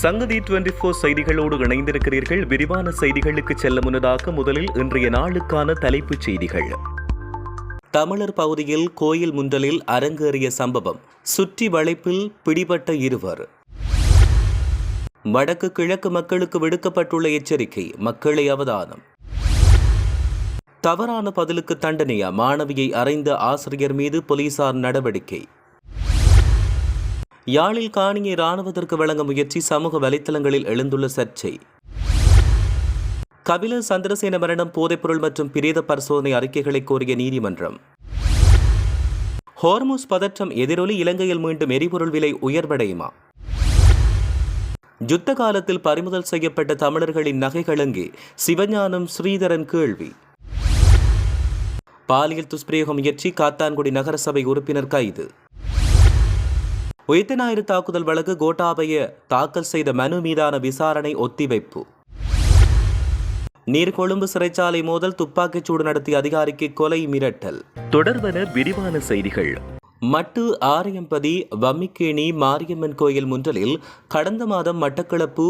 சங்கதி 24 செய்திகளோடு இணைந்திருக்கிறீர்கள். விரிவான செய்திகளுக்கு செல்ல முன்னதாக முதலில் இன்றைய நாளுக்கான தலைப்புச் செய்திகள். தமிழர் பகுதியில் கோயில் முன்றலில் அரங்கேறிய சம்பவம், சுற்றி வளைப்பில் பிடிபட்ட இருவர். வடக்கு கிழக்கு மக்களுக்கு விடுக்கப்பட்டுள்ள எச்சரிக்கை, மக்களை அவதானம். தவறான பதிலுக்கு தண்டனையா, மாணவியை அறைந்த ஆசிரியர் மீது போலீசார் நடவடிக்கை. யாழில் காணியை இராணுவத்திற்கு வழங்க முயற்சி, சமூக வலைத்தளங்களில் எழுந்துள்ள சர்ச்சை. கபில சந்திரசேன மரணம், போதைப்பொருள் மற்றும் பிரேத பரிசோதனை அறிக்கைகளை கோரிய நீதிமன்றம். ஹோர்முஸ் பதற்றம் எதிரொலி, இலங்கையில் மீண்டும் எரிபொருள் விலை உயர்வடையுமா? யுத்த காலத்தில் பறிமுதல் செய்யப்பட்ட தமிழர்களின் நகைகள் எங்கே? சிவஞானம் ஸ்ரீதரன் கேள்வி. பாலியல் துஷ்பிரயோக முயற்சி, காத்தான்குடி நகரசபை உறுப்பினர் கைது. உயிர்த்த தாக்குதல் வழக்கு, கோட்டாபய தாக்கல் செய்த மனு மீதான விசாரணை ஒத்திவைப்பு. நீர்கொழும்பு சிறைச்சாலை மோதல், துப்பாக்கிச்சூடு நடத்திய அதிகாரிக்கு கொலை மிரட்டல். தொடர்பன விரிவான செய்திகள். மட்டு ஆரையம்பதி வம்மிக்கேணி மாரியம்மன் கோயில் முன்றலில் கடந்த மாதம் மட்டக்களப்பு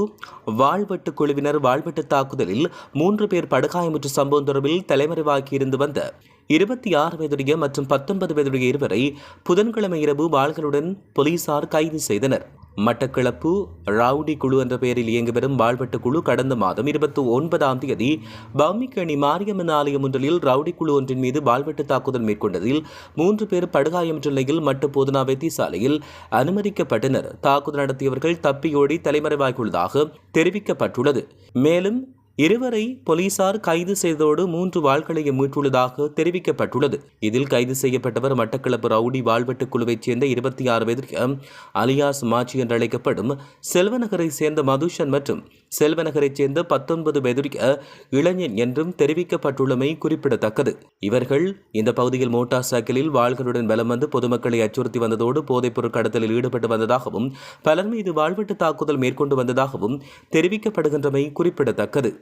வாழ்வெட்டு குழுவினர் வாழ்வெட்டு தாக்குதலில் 3 பேர் படுகாயமுற்ற சம்பவம் தொடர்பில் தலைமறைவாகியிருந்து வந்த 26 வயதுடைய மற்றும் 19 வயதுடைய இருவரை புதன்கிழமை இரவு வாள்களுடன் போலீசார் கைது செய்தனர். மட்டக்களப்பு ரவுடி குழு என்ற பெயரில் இயங்கி வரும் வாழ்வெட்டு குழு கடந்த மாதம் 29ஆம் தேதி வம்மிக்கேணி மாரியம்மன் ஆலயம் ஒன்றில் ரவுடி குழு ஒன்றின் மீது வாழ்வெட்டு தாக்குதல் மேற்கொண்டதில் 3 பேர் படுகாயமுற்ற நிலையில் மட்டு போதனா வைத்தியசாலையில் அனுமதிக்கப்பட்டனர். தாக்குதல் நடத்தியவர்கள் தப்பியோடி தலைமறைவாகியுள்ளதாக தெரிவிக்கப்பட்டுள்ளது. மேலும் இருவரை போலீசார் கைது செய்ததோடு 3 வாள்களையும் மீட்டுள்ளதாக தெரிவிக்கப்பட்டுள்ளது. இதில் கைது செய்யப்பட்டவர் மட்டக்களப்பு ரவுடி வாழ்வெட்டு குழுவைச் சேர்ந்த 26 வயதுடைய அலியாஸ் மாச்சி என்று அழைக்கப்படும் செல்வநகரை சேர்ந்த மதுஷன் மற்றும் செல்வநகரைச் சேர்ந்த 19 வயதுடைய இளைஞன் என்றும் தெரிவிக்கப்பட்டுள்ளமை குறிப்பிடத்தக்கது. இவர்கள் இந்த பகுதியில் மோட்டார் சைக்கிளில் வாள்களுடன் வலம் வந்து பொதுமக்களை அச்சுறுத்தி வந்ததோடு போதைப்பொருள் கடத்தலில் ஈடுபட்டு வந்ததாகவும் பலர் மீது வாழ்வெட்டு தாக்குதல் மேற்கொண்டு வந்ததாகவும் தெரிவிக்கப்படுகின்றமை குறிப்பிடத்தக்கது.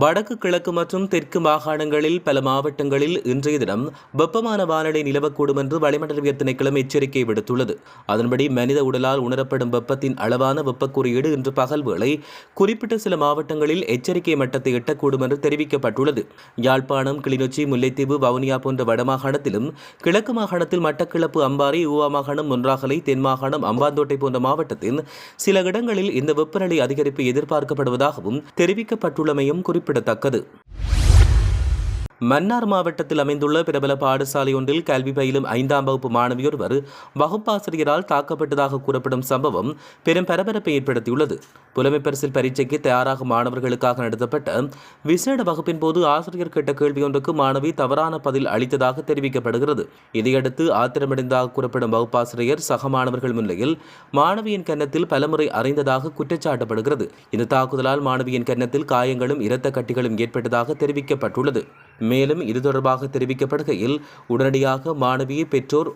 வடக்கு கிழக்கு மற்றும் தெற்கு மாகாணங்களில் பல மாவட்டங்களில் இன்றைய தினம் வெப்பமான வானிலை நிலவக்கூடும் என்று வளிமண்டலவியல் திணைக்களம் எச்சரிக்கை விடுத்துள்ளது. அதன்படி மனித உடலால் உணரப்படும் வெப்பத்தின் அளவான வெப்ப குறியீடு இன்று பகல் வேளை குறிப்பிட்ட சில மாவட்டங்களில் எச்சரிக்கை மட்டத்தை எட்டக்கூடும் என்று தெரிவிக்கப்பட்டுள்ளது. யாழ்ப்பாணம், கிளிநொச்சி, முல்லைத்தீவு, வவுனியா போன்ற வடமாகாணத்திலும் கிழக்கு மாகாணத்தில் மட்டக்களப்பு, அம்பாறை, ஊவா மாகாணம், மொன்றாகலை, தென் மாகாணம், அம்பாந்தோட்டை போன்ற மாவட்டத்தில் சில இடங்களில் இந்த வெப்பநிலை அதிகரிப்பு எதிர்பார்க்கப்படுவதாகவும் தெரிவிக்கப்பட்டுள்ளமையும் குறிப்பிடத்தக்கது. மன்னார் மாவட்டத்தில் அமைந்துள்ள பிரபல பாடசாலை ஒன்றில் கல்வி பயிலும் 5ஆம் வகுப்பு மாணவியொருவர் வகுப்பாசிரியரால் தாக்கப்பட்டதாக கூறப்படும் சம்பவம் பெரும் பரபரப்பை ஏற்படுத்தியுள்ளது. புலமை பரிசில் பரீட்சைக்கு தயாராகும் மாணவர்களுக்காக நடத்தப்பட்ட விசேட வகுப்பின் போது ஆசிரியர் கேட்ட கேள்வி ஒன்றுக்கு மாணவி தவறான பதில் அளித்ததாக தெரிவிக்கப்படுகிறது. இதையடுத்து ஆத்திரமடைந்ததாக கூறப்படும் வகுப்பாசிரியர் சக மாணவர்கள் முன்னிலையில் மாணவியின் கன்னத்தில் பலமுறை அறைந்ததாக குற்றச்சாட்டப்படுகிறது. இந்த தாக்குதலால் மாணவியின் கன்னத்தில் காயங்களும் இரத்த கட்டிகளும் ஏற்பட்டதாக தெரிவிக்கப்பட்டுள்ளது. மேலும் இது தொடர்பாக தெரிவிக்கப்படுகையில் உடனடியாக மாணவியை பெற்றோர்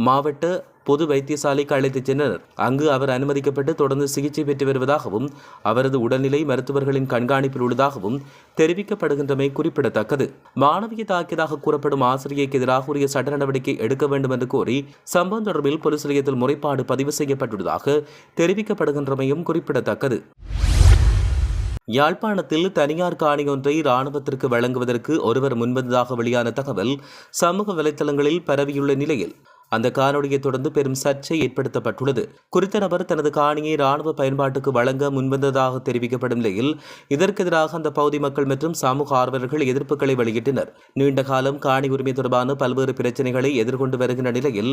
மாவட்ட பொது வைத்தியசாலைக்கு அழைத்துச் சென்றனர். அங்கு அவர் அனுமதிக்கப்பட்டு தொடர்ந்து சிகிச்சை பெற்று வருவதாகவும் அவரது உடல்நிலை மருத்துவர்களின் கண்காணிப்பில் உள்ளதாகவும் தெரிவிக்கப்படுகின்றமை குறிப்பிடத்தக்கது. மாணவியை தாக்கியதாக கூறப்படும் ஆசிரியைக்கு எதிராக உரிய சட்ட நடவடிக்கை எடுக்க வேண்டும் என்று கோரி சம்பவம் தொடர்பில் போலீஸ் நிலையத்தில் முறைப்பாடு பதிவு செய்யப்பட்டுள்ளதாக தெரிவிக்கப்படுகின்றமையும் குறிப்பிடத்தக்கது. யாழ்ப்பாணத்தில் தனியார் காணி ஒன்றை இராணுவத்திற்கு வழங்குவதற்கு ஒருவர் முன்வந்ததாக வெளியான தகவல் சமூக வலைதளங்களில் பரவியுள்ள நிலையில் அந்த காணொலியை தொடர்ந்து பெரும் சர்ச்சை ஏற்படுத்தப்பட்டுள்ளது. குறித்த நபர் தனது காணியை இராணுவ பயன்பாட்டுக்கு வழங்க முன்வந்ததாக தெரிவிக்கப்படும் நிலையில் இதற்கு எதிராக அந்த பகுதி மக்கள் மற்றும் சமூக ஆர்வலர்கள் எதிர்ப்புகளை வெளியிட்டனர். நீண்ட காலம் காணி உரிமை தொடர்பான பல்வேறு பிரச்சினைகளை எதிர்கொண்டு வருகின்ற நிலையில்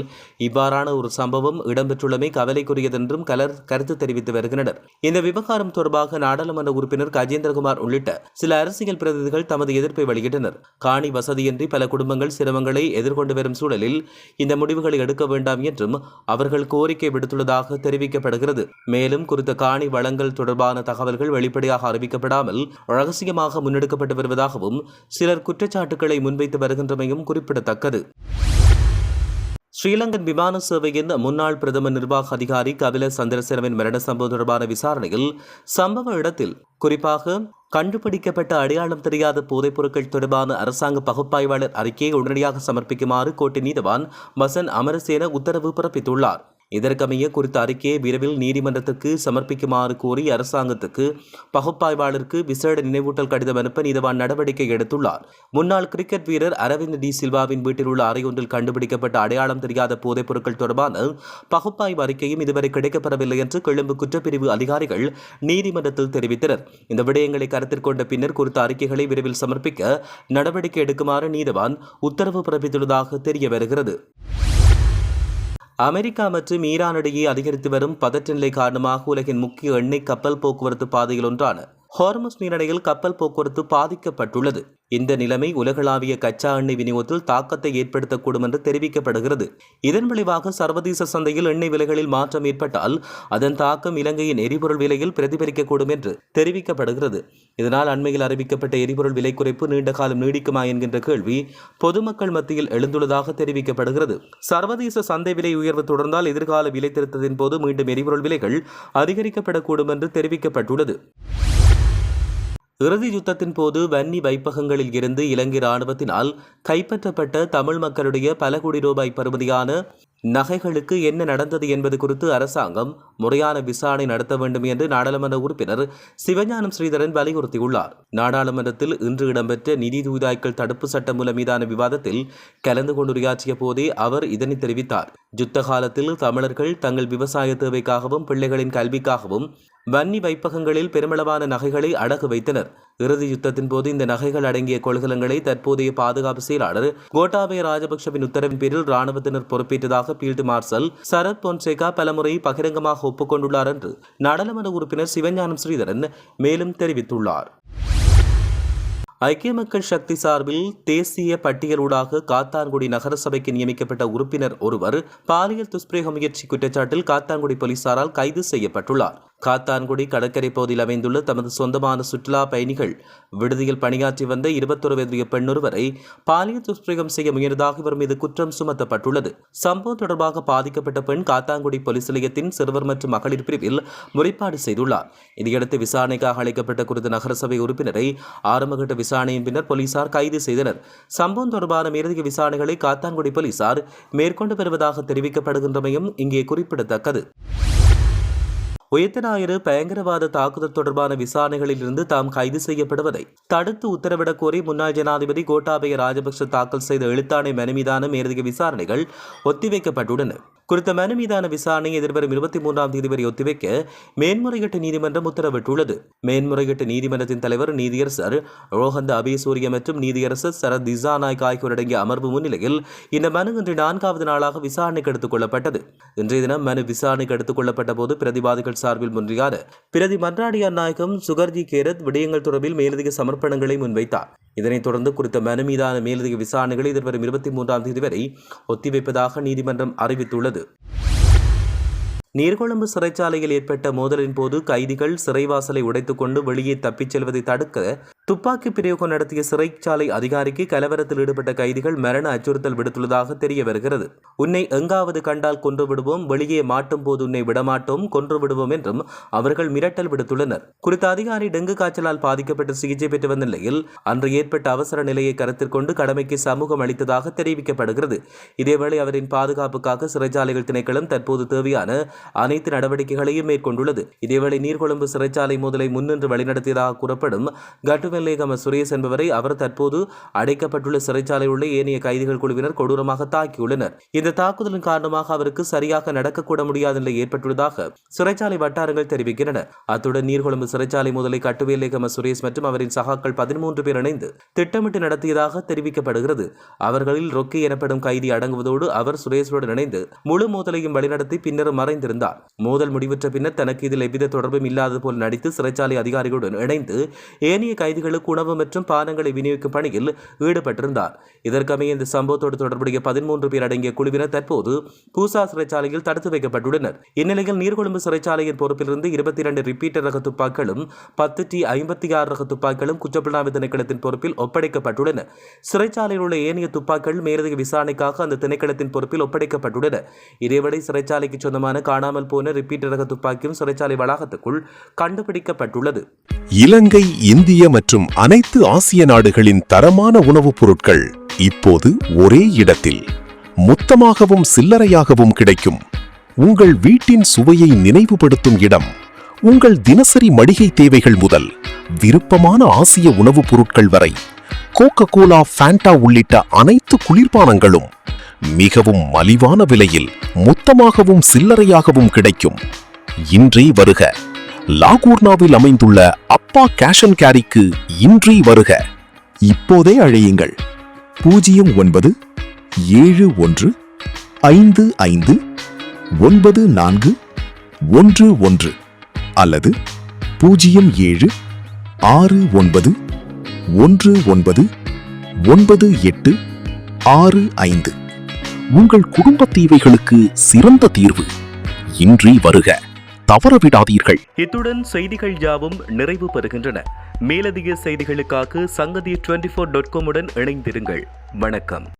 இவ்வாறான ஒரு சம்பவம் இடம்பெற்றுள்ளமை கவலைக்குரியதென்றும் கருத்து தெரிவித்து வருகின்றனர். இந்த விவகாரம் தொடர்பாக நாடாளுமன்ற உறுப்பினர் கஜேந்திரகுமார் உள்ளிட்ட சில அரசியல் பிரதிநிதிகள் தமது எதிர்ப்பை வெளியிட்டனர். காணி வசதியின்றி பல குடும்பங்கள் சிரமங்களை எதிர்கொண்டு வரும் சூழலில் இந்த முடிவுகள் எடுக்க வேண்டாம் என்றும் அவர்கள் கோரிக்கை விடுத்துள்ளதாக தெரிவிக்கப்படுகிறது. மேலும் குறித்த காணி வழங்கல் தொடர்பான தகவல்கள் வெளிப்படையாக அறிவிக்கப்படாமல் ரகசியமாக முன்னெடுக்கப்பட்டு வருவதாகவும் சிலர் குற்றச்சாட்டுக்களை முன்வைத்து வருகின்றமையும் குறிப்பிடத்தக்கது. ஸ்ரீலங்கன் விமான சேவையின் முன்னாள் பிரதம நிர்வாக அதிகாரி கபில சந்திரசேனவின் மரண சம்பவம் தொடர்பான விசாரணையில் சம்பவ இடத்தில் குறிப்பாக கண்டுபிடிக்கப்பட்ட அடையாளம் தெரியாத போதைப் பொருட்கள் தொடர்பான அரசாங்க பகுப்பாய்வாளர் அறிக்கையை உடனடியாக சமர்ப்பிக்குமாறு கோட்டை நீதவான் வசன் அமரசேன உத்தரவு பிறப்பித்துள்ளார். இதற்கமைய குறித்த அறிக்கையை விரைவில் நீதிமன்றத்துக்கு சமர்ப்பிக்குமாறு கோரி அரசாங்கத்துக்கு பகுப்பாய்வாளருக்கு விசேட நினைவூட்டல் கடிதம் அனுப்ப நீதவான் நடவடிக்கை எடுத்துள்ளார். முன்னாள் கிரிக்கெட் வீரர் அரவிந்த் டி சில்வாவின் வீட்டில் உள்ள அறையொன்றில் கண்டுபிடிக்கப்பட்ட அடையாளம் தெரியாத போதைப் பொருட்கள் தொடர்பான பகுப்பாய்வு அறிக்கையும் இதுவரை கிடைக்கப்பெறவில்லை என்று கொழும்பு குற்றப்பிரிவு அதிகாரிகள் நீதிமன்றத்தில் தெரிவித்தனர். இந்த விடயங்களை கருத்தில் கொண்ட பின்னர் குறித்த அறிக்கைகளை விரைவில் சமர்ப்பிக்க நடவடிக்கை எடுக்குமாறு நீதவான் உத்தரவு பிறப்பித்துள்ளதாக தெரிய வருகிறது. அமெரிக்கா மற்றும் ஈரான் இடையே அதிகரித்து வரும் பதற்ற நிலை காரணமாக உலகின் முக்கிய எண்ணெய் கப்பல் போக்குவரத்து பாதையில் ஒன்றான ஹார்முஸ் நீரிணையில் கப்பல் போக்குவரத்து பாதிக்கப்பட்டுள்ளது. இந்த நிலைமை உலகளாவிய கச்சா எண்ணெய் விநியோகத்தில் தாக்கத்தை ஏற்படுத்தக்கூடும் என்று தெரிவிக்கப்படுகிறது. இதன் விளைவாக சர்வதேச சந்தையில் எண்ணெய் விலைகளில் மாற்றம் ஏற்பட்டால் அதன் தாக்கம் இலங்கையின் எரிபொருள் விலையில் பிரதிபலிக்கக்கூடும் என்று தெரிவிக்கப்படுகிறது. இதனால் அண்மையில் அறிவிக்கப்பட்ட எரிபொருள் விலை குறைப்பு நீண்ட காலம் நீடிக்குமா என்கின்ற கேள்வி பொதுமக்கள் மத்தியில் எழுந்துள்ளதாக தெரிவிக்கப்படுகிறது. சர்வதேச சந்தை விலை உயர்வு தொடர்ந்தால் எதிர்கால விலை திருத்தத்தின் போது மீண்டும் எரிபொருள் விலைகள் அதிகரிக்கப்படக்கூடும் என்று தெரிவிக்கப்பட்டுள்ளது. இறுதி யுத்தத்தின் போது வன்னி வைப்பகங்களில் இருந்து இலங்கை ராணுவத்தினால் கைப்பற்றப்பட்ட தமிழ் மக்களுடைய பல கோடி ரூபாய் பெறுமதியான நகைகளுக்கு என்ன நடந்தது என்பது குறித்து அரசாங்கம் முறையான விசாரணை நடத்த வேண்டும் என்று நாடாளுமன்ற உறுப்பினர் சிவஞானம் ஸ்ரீதரன் வலியுறுத்தியுள்ளார். நாடாளுமன்றத்தில் இன்று இடம்பெற்ற நிதி தூய்தாய்கள் தடுப்பு சட்டமூலம் மீதான விவாதத்தில் கலந்து கொண்டு உரையாற்றிய போதே அவர் இதனை தெரிவித்தார். யுத்த காலத்தில் தமிழர்கள் தங்கள் விவசாய தேவைக்காகவும் பிள்ளைகளின் கல்விக்காகவும் வன்னி வைப்பகங்களில் பெருமளவான நகைகளை அடகு வைத்தனர். இறுதி யுத்தத்தின் போது இந்த நகைகள் அடங்கிய கொள்கலங்களை தற்போதைய பாதுகாப்பு செயலாளர் கோட்டாபய ராஜபக்சவின் உத்தரவின் பேரில் ராணுவத்தினர் பொறுப்பேற்றதாக பீல்டு மார்ஷல் சரத் பொன்சேகா பலமுறை பகிரங்கமாக ஒப்புக்கொண்டுள்ளார் என்று நாடாளுமன்ற உறுப்பினர் சிவஞானம் ஸ்ரீதரன் மேலும் தெரிவித்துள்ளார். ஐக்கிய மக்கள் சக்தி சார்பில் தேசிய பட்டியலூடாக காத்தான்குடி நகரசபைக்கு நியமிக்கப்பட்ட உறுப்பினர் ஒருவர் பாலியல் துஷ்பிரயோக முயற்சி குற்றச்சாட்டில் காத்தான்குடி போலீசாரால் கைது செய்யப்பட்டுள்ளார். காத்தான்குடி கடற்கரை பகுதியில் அமைந்துள்ள தமது சொந்தமான சுற்றுலா பயணிகள் விடுதியில் பணியாற்றி வந்த 21 வயதுடைய பெண்ணொருவரை பாலியல் துஷ்பிரயோகம் செய்ய முயன்றதாக இவர் மீது குற்றம் சுமத்தப்பட்டுள்ளது. சம்பவம் தொடர்பாக பாதிக்கப்பட்ட பெண் காத்தான்குடி போலீஸ் நிலையத்தின் சிறுவர் மற்றும் மகளிர் பிரிவில் முறைப்பாடு செய்துள்ளார். இதையடுத்து விசாரணைக்காக அழைக்கப்பட்ட குறித்த நகரசபை உறுப்பினரை ஆரம்பகட்ட விசாரணையின் பின்னர் போலீசார் கைது செய்தனர். சம்பவம் தொடர்பான மேலதிக விசாரணைகளை காத்தான்குடி போலீசார் மேற்கொண்டு வருவதாக தெரிவிக்கப்படுகின்றமையும் இங்கே குறிப்பிடத்தக்கது. உயிர்த்த ஞாயிறு பயங்கரவாத தாக்குதல் தொடர்பான விசாரணைகளில் இருந்து தாம் கைது செய்யப்படுவதை தடுத்து உத்தரவிடக் கோரி முன்னாள் ஜனாதிபதி கோட்டாபய ராஜபக்ஷ தாக்கல் செய்த எழுத்தாணை மனு மீதான மேலதிக விசாரணைகள் ஒத்திவைக்கப்பட்டுள்ளன. குறித்த மனு மீதான விசாரணை எதிர்வரும் 23ஆம் தேதி வரை ஒத்திவைக்க மேன்முறையீட்டு நீதிமன்றம் உத்தரவிட்டுள்ளது. மேன்முறையீட்டு நீதிமன்றத்தின் தலைவர் நீதியரசர் ரோஹந்த அபேசூரிய மற்றும் நீதியரசர் சரத் திசாநாயக் ஆகியோர் அடங்கிய அமர்வு முன்னிலையில் இந்த மனு இன்று 4வது நாளாக விசாரணைக்கு எடுத்துக் கொள்ளப்பட்டது. இன்றைய தினம் மனு விசாரணைக்கு எடுத்துக் கொள்ளப்பட்ட போது பிரதிவாதிகள் சார்பில் முன்றியார் பிரதி மன்றாடியார் நாயகம் சுகர்ஜி கேரத் விடயங்கள் தொடர்பில் மேலதிக சமர்ப்பணங்களை முன்வைத்தார். இதனைத் தொடர்ந்து குறித்த மனு மீதான மேலதிக விசாரணைகளை எதிர்வரும் 23ஆம் தேதி வரை ஒத்திவைப்பதாக நீதிமன்றம் அறிவித்துள்ளது. நீர்கொழும்பு சிறைச்சாலையில் ஏற்பட்ட மோதலின் போது கைதிகள் சிறைவாசலை உடைத்துக் கொண்டு வெளியே தப்பிச் செல்வதை தடுக்க துப்பாக்கி பிரயோகம் நடத்திய சிறைச்சாலை அதிகாரிக்கு கலவரத்தில் ஈடுபட்ட கைதிகள் மரண அச்சுறுத்தல் விடுத்துள்ளதாக தெரிய வருகிறது. உன்னை எங்காவது கண்டால் கொன்று விடுவோம், வெளியே மாட்டும் போது உன்னை விடமாட்டோம், கொன்று விடுவோம் என்றும் அவர்கள் மிரட்டல் விடுத்துள்ளனர். குறித்த அதிகாரி டெங்கு காய்ச்சலால் பாதிக்கப்பட்டு சிகிச்சை பெற்று வந்த நிலையில் அன்று ஏற்பட்ட அவசர நிலையை கருத்தில் கொண்டு கடமைக்கு சமூகம் அளித்ததாக தெரிவிக்கப்படுகிறது. இதேவேளை அவரின் பாதுகாப்புக்காக சிறைச்சாலைகள் திணைக்களம் தற்போது தேவையான அனைத்து நடவடிக்கைகளையும் மேற்கொண்டுள்ளது. இதேவேளை நீர்கொழும்பு சிறைச்சாலை மோதலை முன்னின்று வழிநடத்தியதாக கூறப்படும் கட்டுவெல்லேகம சுரேஷ் என்பவரை அவர் தற்போது அடைக்கப்பட்டுள்ள சிறைச்சாலையில் உள்ள ஏனைய கைதிகள் குழுவினர் கொடூரமாக தாக்கியுள்ளனர். இந்த தாக்குதலின் காரணமாக அவருக்கு சரியாக நடக்கக்கூட முடியாத நிலை ஏற்பட்டுள்ளதாக சிறைச்சாலை வட்டாரங்கள் தெரிவிக்கின்றன. அத்துடன் நீர்கொழும்பு சிறைச்சாலை மோதலை கட்டுவெல்லேகம சுரேஷ் மற்றும் அவரின் சகாக்கள் 13 பேர் இணைந்து திட்டமிட்டு நடத்தியதாக தெரிவிக்கப்படுகிறது. அவர்களில் ரொக்கி எனப்படும் கைதி அடங்குவதோடு அவர் சுரேஷுடன் இணைந்து முழு மோதலையும் வழிநடத்தி பின்னர் மறைந்திருந்தார். மோதல் முடிவுற்ற பின்னர் தனக்கு இதில் எவ்வித தொடர்பும் இல்லாதது போல் நடித்து சிறைச்சாலை அதிகாரிகளுடன் இணைந்து ஏனைய கைதிகளுக்கு உணவு மற்றும் பானங்களை விநியோகிக்கும் பணியில் ஈடுபட்டிருந்தார். இதற்கமைய இந்த சம்பவத்தோடு தொடர்புடைய 13 பேர் அடங்கிய குழுவினர் தற்போது பூசா சிறைச்சாலையில் தடுத்து வைக்கப்பட்டுள்ளனர். இந்நிலையில் நீர்கொழும்பு சிறைச்சாலையின் பொறுப்பிலிருந்து 22 ரிப்பீட்டர் ரக துப்பாக்கிகளும் 10 T56 ரக துப்பாக்கிகளும் குற்றப்புலனாய்வு திணைக்களத்தின் பொறுப்பில் ஒப்படைக்கப்பட்டுள்ளன. சிறைச்சாலையில் உள்ள ஏனைய துப்பாக்கிகள் மேலதிக விசாரணைக்காக அந்த திணைக்களத்தின் பொறுப்பில் ஒப்படைக்கப்பட்டுள்ளன. இதேவேளை சிறைச்சாலைக்கு சொந்தமான காணாமல் போன ரிப்பீட்டர் ரக துப்பாக்கியும் சிறைச்சாலை வளாகத்துக்குள் கண்டுபிடிக்கப்பட்டுள்ளது. இலங்கை, இந்திய மற்றும் அனைத்து ஆசிய நாடுகளின் தரமான உணவுப் பொருட்கள் இப்போது ஒரே இடத்தில் மொத்தமாகவும் சில்லறையாகவும் கிடைக்கும். உங்கள் வீட்டின் சுவையை நினைவுபடுத்தும் இடம். உங்கள் தினசரி மளிகை தேவைகள் முதல் விருப்பமான ஆசிய உணவுப் பொருட்கள் வரை கோகோ கோலா, ஃபேண்டா உள்ளிட்ட அனைத்து குளிர்பானங்களும் மிகவும் மலிவான விலையில் மொத்தமாகவும் சில்லறையாகவும் கிடைக்கும். இன்றே வருக. லாகூர்னாவில் அமைந்துள்ள அப்பா கேஷ் அண்ட் கேரிக்கு இன்றே வருக. இப்போதே அழையுங்கள் 0971559411 அல்லது 0769199865. உங்கள் குடும்ப தேவைகளுக்கு சிறந்த தீர்வு. இன்றே வருக. தவறவிடாதீர்கள். இத்துடன் செய்திகள் யாவும் நிறைவு பெறுகின்றன. மேலதிக செய்திகளுக்காக சங்கதி 24.com உடன் இணைந்திருங்கள். வணக்கம்.